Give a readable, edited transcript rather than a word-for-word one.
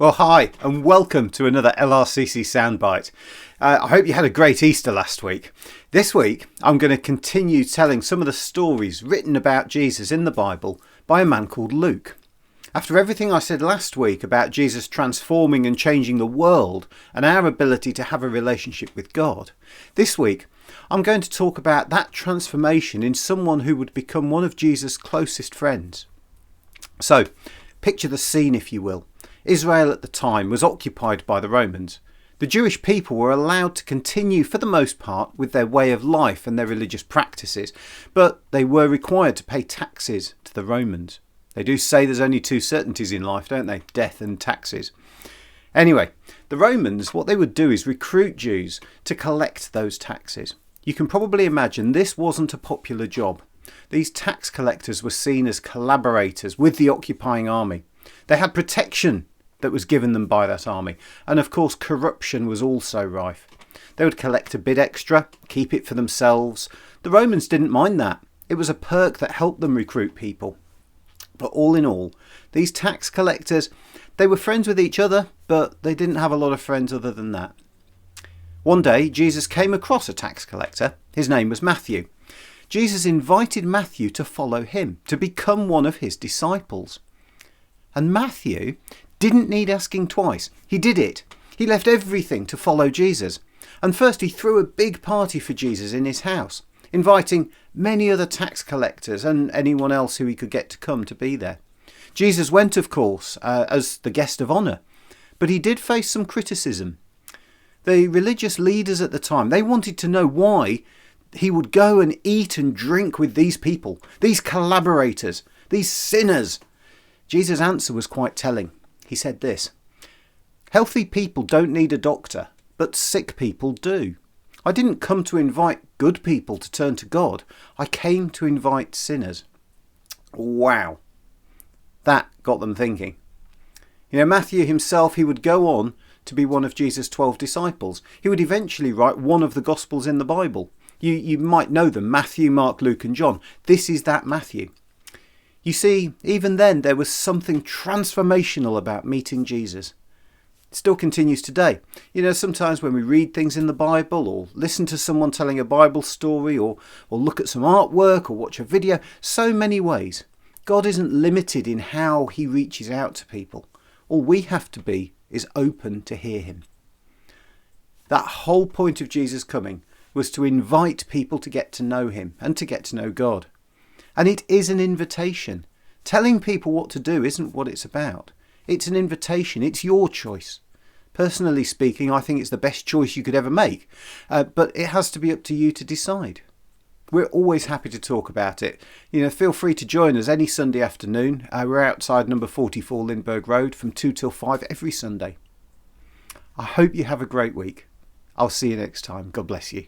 Well, hi, and welcome to another LRCC Soundbite. I hope you had a great Easter last week. This week, I'm going to continue telling some of the stories written about Jesus in the Bible by a man called Luke. After everything I said last week about Jesus transforming and changing the world and our ability to have a relationship with God, this week I'm going to talk about that transformation in someone who would become one of Jesus' closest friends. So, picture the scene, if you will. Israel at the time was occupied by the Romans. The Jewish people were allowed to continue for the most part with their way of life and their religious practices, but they were required to pay taxes to the Romans. They do say there's only two certainties in life, don't they? Death and taxes. Anyway, the Romans, what they would do is recruit Jews to collect those taxes. You can probably imagine this wasn't a popular job. These tax collectors were seen as collaborators with the occupying army. They had protection that was given them by that army, and of course corruption was also rife. They would collect a bit extra, keep it for themselves. The Romans didn't mind that. It was a perk that helped them recruit people. But all in all, these tax collectors, they were friends with each other, but they didn't have a lot of friends other than that. One day, Jesus came across a tax collector. His name was Matthew. Jesus invited Matthew to follow him, to become one of his disciples. And Matthew didn't need asking twice. He did it. He left everything to follow Jesus. And first he threw a big party for Jesus in his house, inviting many other tax collectors and anyone else who he could get to come to be there. Jesus went, of course, as the guest of honour, but he did face some criticism. The religious leaders at the time, they wanted to know why he would go and eat and drink with these people, these collaborators, these sinners. Jesus' answer was quite telling. He said this: "Healthy people don't need a doctor, but sick people do. I didn't come to invite good people to turn to God. I came to invite sinners." Wow. That got them thinking. You know, Matthew himself, he would go on to be one of Jesus' 12 disciples. He would eventually write one of the Gospels in the Bible. You might know them: Matthew, Mark, Luke and John. This is that Matthew. You see, even then there was something transformational about meeting Jesus. It still continues today. You know, sometimes when we read things in the Bible or listen to someone telling a Bible story or look at some artwork or watch a video, so many ways. God isn't limited in how he reaches out to people. All we have to be is open to hear him. That whole point of Jesus coming was to invite people to get to know him and to get to know God. And it is an invitation. Telling people what to do isn't what it's about. It's an invitation. It's your choice. Personally speaking, I think it's the best choice you could ever make. But it has to be up to you to decide. We're always happy to talk about it. You know, feel free to join us any Sunday afternoon. We're outside number 44 Lindbergh Road from 2 till 5 every Sunday. I hope you have a great week. I'll see you next time. God bless you.